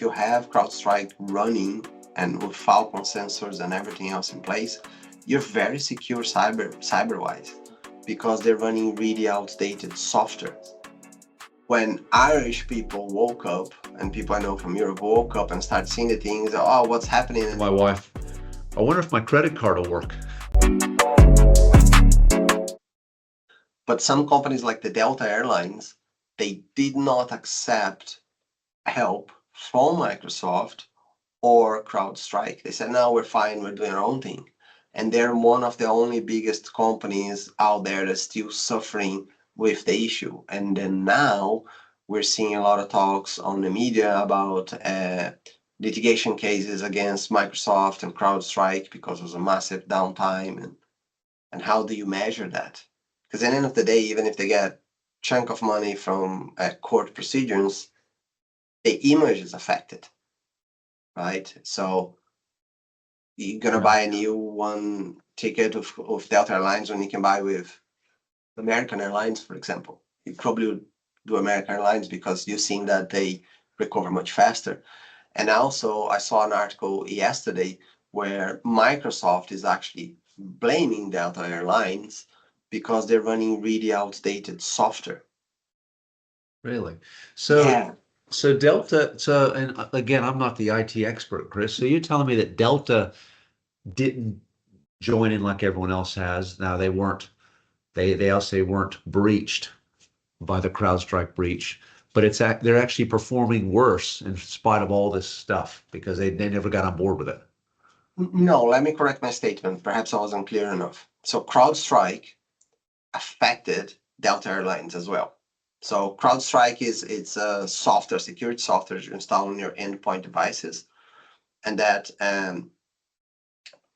If you have CrowdStrike running and with Falcon sensors and everything else in place, you're very secure cyber-wise because they're running really outdated software. When Irish people woke up, and people I know from Europe woke up and started seeing the things, oh, what's happening? My wife, I wonder if my credit card will work. But some companies like the Delta Airlines, they did not accept help from Microsoft or CrowdStrike. They said, no, we're fine, we're doing our own thing. And they're one of the only biggest companies out there that's still suffering with the issue. And then now we're seeing a lot of talks on the media about litigation cases against Microsoft and CrowdStrike because it was a massive downtime. And how do you measure that? Because at the end of the day, even if they get a chunk of money from court procedures, the image is affected, right? So you're gonna buy a new one ticket of Delta Airlines when you can buy with American Airlines, for example. You probably would do American Airlines because you've seen that they recover much faster. And also, I saw an article yesterday where Microsoft is actually blaming Delta Airlines because they're running really outdated software. Really? So, Yeah. so Delta, and again, I'm not the IT expert, Chris. So you're telling me that Delta didn't join in like everyone else has. Now they also weren't breached by the CrowdStrike breach, but they're actually performing worse in spite of all this stuff because they never got on board with it. No, let me correct my statement. Perhaps I wasn't clear enough. So CrowdStrike affected Delta Airlines as well. So CrowdStrike it's a software, security software you install on your endpoint devices, and that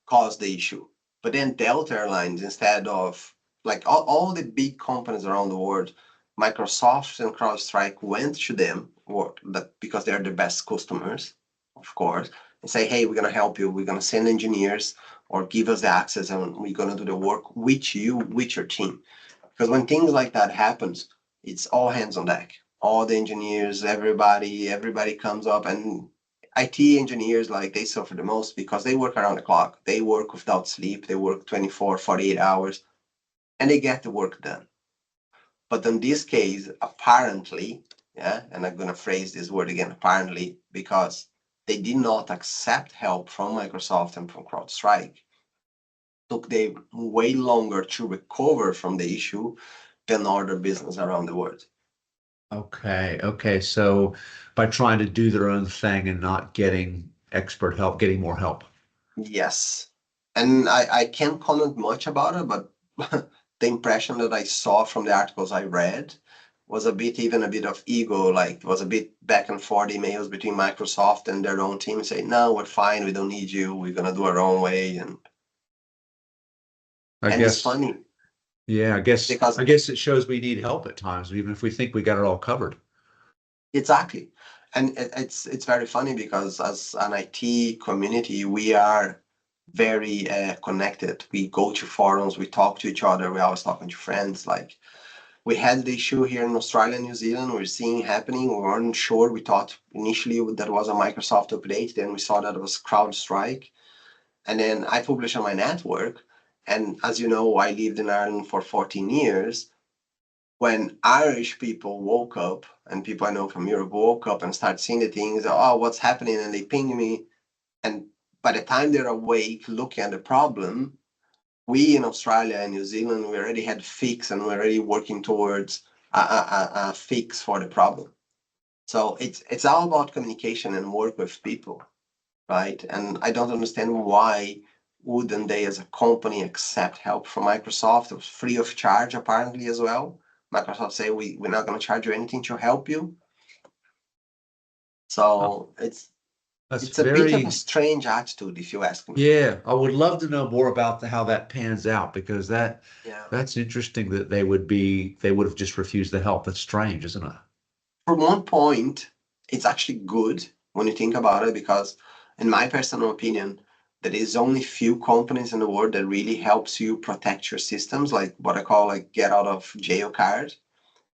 caused the issue. But then Delta Airlines, instead of like all the big companies around the world, Microsoft and CrowdStrike went to them because they're the best customers, of course, and say, hey, we're gonna help you. We're gonna send engineers or give us the access, and we're gonna do the work with you, with your team. Because when things like that happens, it's all hands on deck. All the engineers, everybody comes up, and IT engineers, like, they suffer the most because they work around the clock. They work without sleep. They work 24, 48 hours, and they get the work done. But in this case, apparently, yeah, and I'm gonna phrase this word again, apparently, because they did not accept help from Microsoft and from CrowdStrike, took them way longer to recover from the issue than other business around the world. Okay. So by trying to do their own thing and not getting expert help, getting more help. Yes. And I can't comment much about it, but the impression that I saw from the articles I read was even a bit of ego, like it was a bit back and forth emails between Microsoft and their own team saying, no, we're fine, we don't need you, we're gonna do our own way. I And it's guess, funny yeah, because I guess it shows we need help at times, even if we think we got it all covered. exactly. And it's very funny because as an IT community, we are very connected. We go to forums, we talk to each other, we're always talking to friends. Like, we had the issue here in Australia, New Zealand, we're seeing happening. We weren't sure. We thought initially that was a Microsoft update. Then we saw that it was CrowdStrike. And then I published on my network. And as you know, I lived in Ireland for 14 years. When Irish people woke up, and people I know from Europe woke up and started seeing the things, oh, what's happening? And they ping me. And by the time they're awake, looking at the problem, we in Australia and New Zealand, we already had fix, and we're already working towards a fix for the problem. So it's all about communication and work with people, right? And I don't understand why wouldn't they as a company accept help from Microsoft. It was free of charge apparently as well. Microsoft say we're not going to charge you anything to help you. Oh, So that's it's a bit of a very, strange attitude, if you ask me. yeah, I would love to know more about how that pans out because Yeah. that's interesting that they would have just refused the help. That's strange, isn't it? From one point, it's actually good when you think about it, because in my personal opinion, there is only few companies in the world that really helps you protect your systems, like what I call like get out of jail card.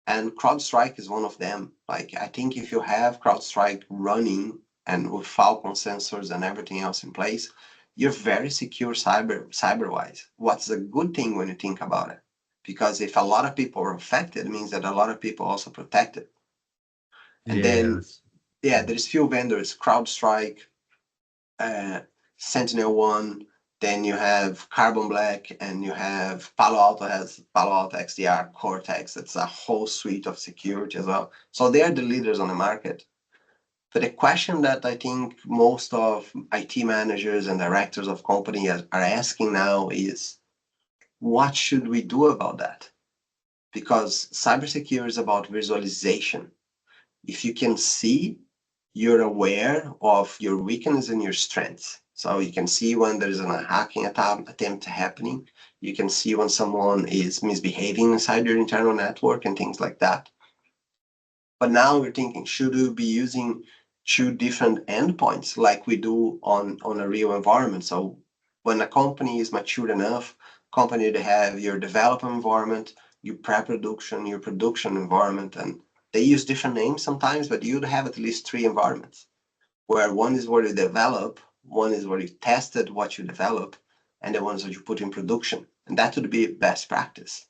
And CrowdStrike is one of them. Like, I think if you have CrowdStrike running and with Falcon sensors and everything else in place, you're very secure cyber-wise. What's a good thing when you think about it? Because if a lot of people are affected, it means that a lot of people also protected. And then, Yes. yeah, there's few vendors, CrowdStrike, uh, Sentinel-1, then you have Carbon Black, and you have Palo Alto has Palo Alto XDR, Cortex. It's a whole suite of security as well. So they are the leaders on the market. But the question that I think most of IT managers and directors of companies are asking now is, what should we do about that? Because cybersecurity is about visualization. If you can see, you're aware of your weakness and your strengths. So you can see when there's a hacking attempt happening. You can see when someone is misbehaving inside your internal network and things like that. But now we're thinking, should we be using two different endpoints like we do on a real environment? So when a company is mature enough, company to have your development environment, your pre-production, your production environment, and they use different names sometimes, but you'd have at least three environments, where one is where you develop, one is where you tested what you develop, and the ones that you put in production. And that would be best practice.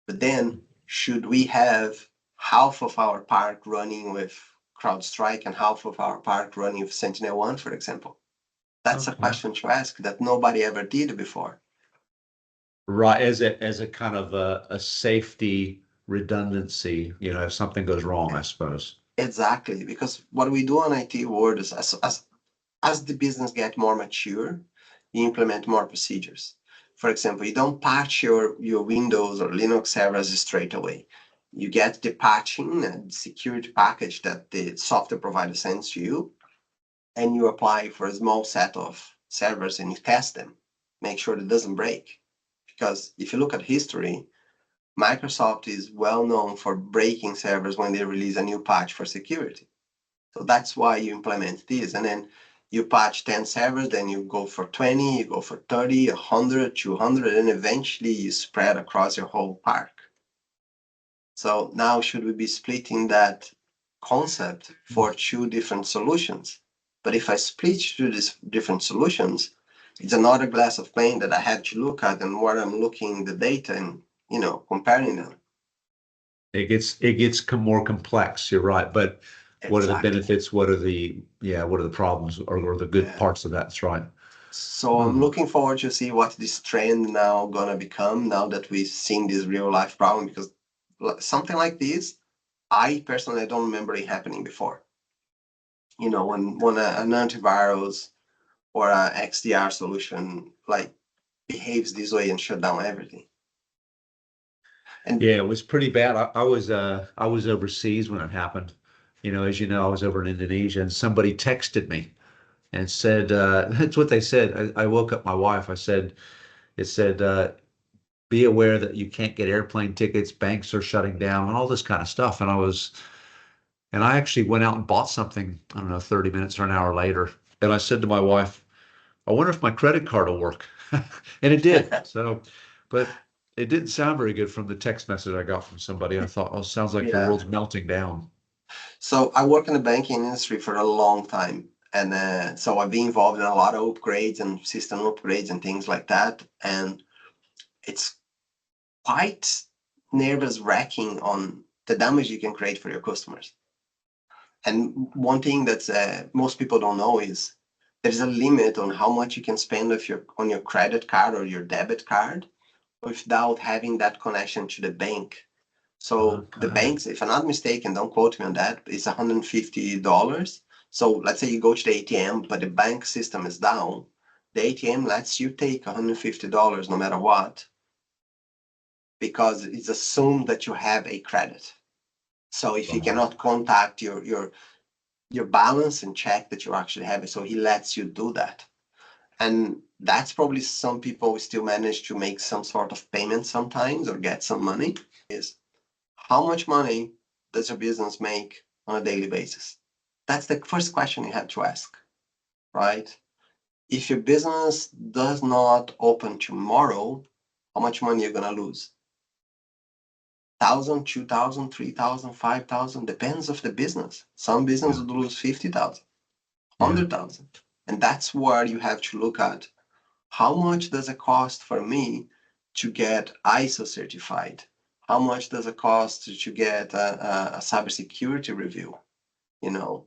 But then, should we have half of our park running with CrowdStrike and half of our park running with Sentinel-1, for example? That's a Okay. question to ask that nobody ever did before. Right, as a kind of a safety redundancy, if something goes wrong, I suppose. Exactly, because what we do on IT world is as the business get more mature, you implement more procedures. For example, you don't patch your Windows or Linux servers straight away. You get the patching and security package that the software provider sends to you, and you apply for a small set of servers and you test them, make sure it doesn't break. Because if you look at history, Microsoft is well known for breaking servers when they release a new patch for security. So that's why you implement this. And then you patch 10 servers, then you go for 20, you go for 30, 100, 200, and eventually you spread across your whole park. So now should we be splitting that concept for two different solutions? But if I split two these different solutions, it's another glass of paint that I have to look at and where I'm looking the data and comparing them. It gets more complex, you're right. But what are the Exactly. benefits? What are the problems or the good Yeah. parts of that? That's right. So I'm Oh, looking forward to see what this trend now gonna become now that we've seen this real life problem, because something like this, I personally don't remember it happening before. When an antivirus or a XDR solution like behaves this way and shut down everything. And yeah, it was pretty bad. I was overseas when it happened. As you know, I was over in Indonesia and somebody texted me and said, that's what they said. I woke up my wife. It said, be aware that you can't get airplane tickets, banks are shutting down, and all this kind of stuff. And I actually went out and bought something, I don't know, 30 minutes or an hour later. And I said to my wife, I wonder if my credit card will work. And it did. So, but it didn't sound very good from the text message I got from somebody. I thought, oh, sounds like the yeah, world's melting down. so I work in the banking industry for a long time. And so I've been involved in a lot of upgrades and system upgrades and things like that. And it's quite nervous wracking on the damage you can create for your customers. And one thing that most people don't know is there's a limit on how much you can spend on your credit card or your debit card without having that connection to the bank. So the Okay. banks, if I'm not mistaken, don't quote me on that, it's $150. So let's say you go to the ATM, but the bank system is down. The ATM lets you take $150 no matter what, because it's assumed that you have a credit. So if you Right. cannot contact your balance and check that you actually have it, so he lets you do that. And that's probably some people still manage to make some sort of payment sometimes or get some money. Is how much money does your business make on a daily basis? That's the first question you have to ask, right? If your business does not open tomorrow, how much money you're gonna lose? 1,000, 2,000, 3,000, 5,000, depends of the business. Some business Yeah. would lose 50,000. Yeah. 100,000. And that's where you have to look at how much does it cost for me to get ISO certified? How much does it cost to get a cybersecurity review? You know,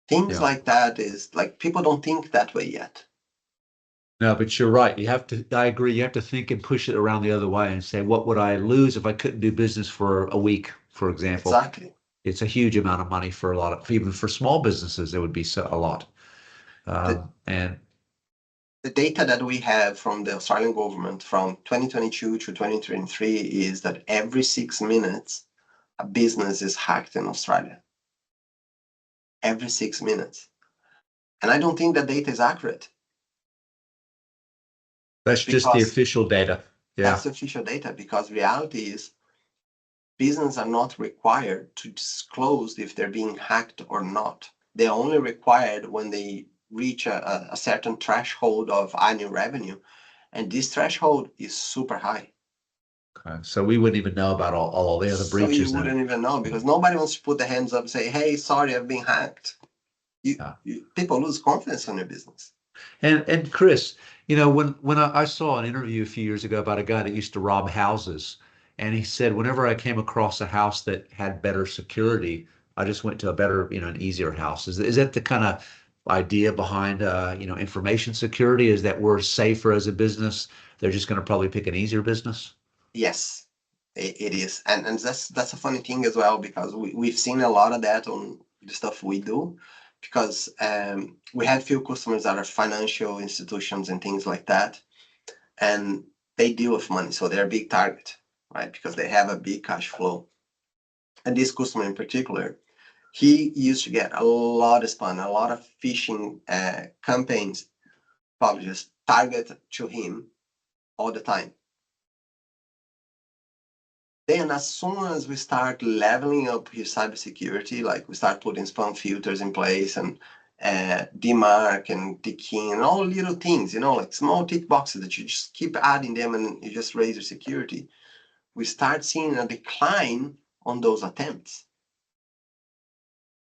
things Yeah. like that is like people don't think that way yet. No, but you're right. You have to, I agree. You have to think and push it around the other way and say, what would I lose if I couldn't do business for a week, for example? Exactly. It's a huge amount of money for a lot of, even for small businesses, it would be a lot. The, And the data that we have from the Australian government from 2022 to 2023 is that every 6 minutes, a business is hacked in Australia. Every 6 minutes. And I don't think that data is accurate that's just the because official data. that's Yeah. the official data. Because reality is businesses are not required to disclose if they're being hacked or not. They're only required when they reach a certain threshold of annual revenue. And this threshold is super high. Okay. So we wouldn't even know about all the other So you breaches then. wouldn't even know because nobody wants to put their hands up and say, hey, sorry, I've been hacked. Yeah. People lose confidence in their business. And Chris, when I saw an interview a few years ago about a guy that used to rob houses, and he said whenever I came across a house that had better security, I just went to a better, an easier house. Is that the kind of idea behind information security? Is that we're safer as a business? They're just going to probably pick an easier business? Yes, it is. And that's a funny thing as well because we've seen a lot of that on the stuff we do because we have few customers that are financial institutions and things like that. And they deal with money. So they're a big target, right? Because they have a big cash flow. And this customer in particular, he used to get a lot of spam, a lot of phishing campaigns probably just target to him all the time. Then, as soon as we start leveling up his cybersecurity, like we start putting spam filters in place and demark and ticking and all little things, like small tick boxes that you just keep adding them and you just raise your security, we start seeing a decline on those attempts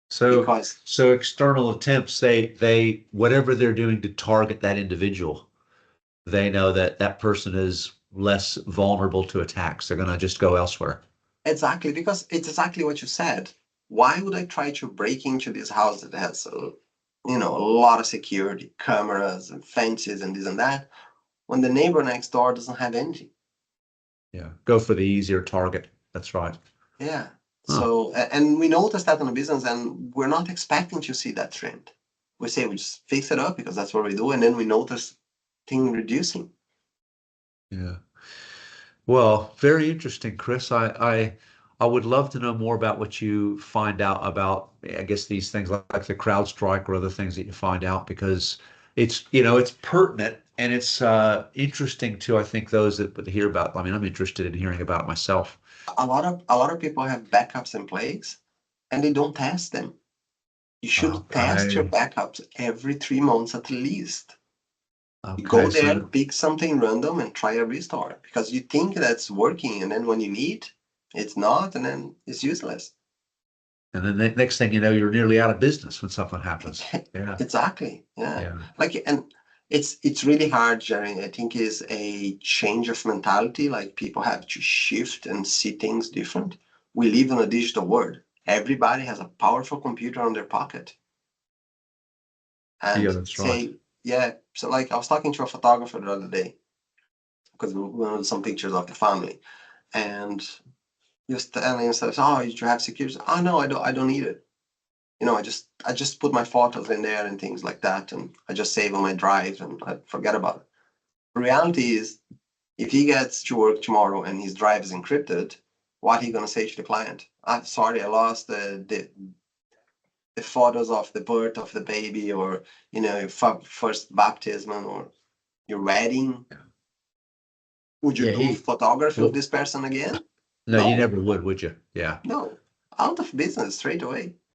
So, because so external attempts, they whatever they're doing to target that individual, they know that that person is less vulnerable to attacks. They're going to just go elsewhere. because it's exactly what you said. Why would I try to break into this house that has a lot of security cameras and fences and this and that when the neighbor next door doesn't have anything? Yeah. Go for the easier target. That's right. Yeah. Huh. So, and we noticed that in the business, and we're not expecting to see that trend. We say we just fix it up because that's what we do, and then we notice thing reducing. Yeah. Well, very interesting, Chris. I would love to know more about what you find out about, I guess, these things like the CrowdStrike or other things that you find out because it's pertinent and it's interesting to, I think, those that hear about. I mean, I'm interested in hearing about it myself. A lot of people have backups in place, and they don't test them. You should test your Okay. backups every 3 months at least. You go Okay. there, So, pick something random, and try a restore because you think that's working, and then when you need, it's not, and then it's useless. and then the next thing you know, you're nearly out of business when something happens. Yeah. Exactly. Yeah. Yeah. Like, and it's really hard, Jerry. I think is a change of mentality. Like people have to shift and see things different. We live in a digital world. Everybody has a powerful computer on their pocket. Yeah, And that's right. say, yeah. So like I was talking to a photographer the other day because we wanted some pictures of the family. And just telling him, says, oh, you have security. Oh no, I don't need it. I just put my photos in there and things like that, and I just save on my drive and I forget about it. The reality is, if he gets to work tomorrow and his drive is encrypted, what are you gonna say to the client? I'm sorry, I lost the photos of the birth of the baby, or your first baptism or your wedding. Would you Yeah. do photography of Well, this person again? no, you No, never would you? Yeah. no, out of business straight away.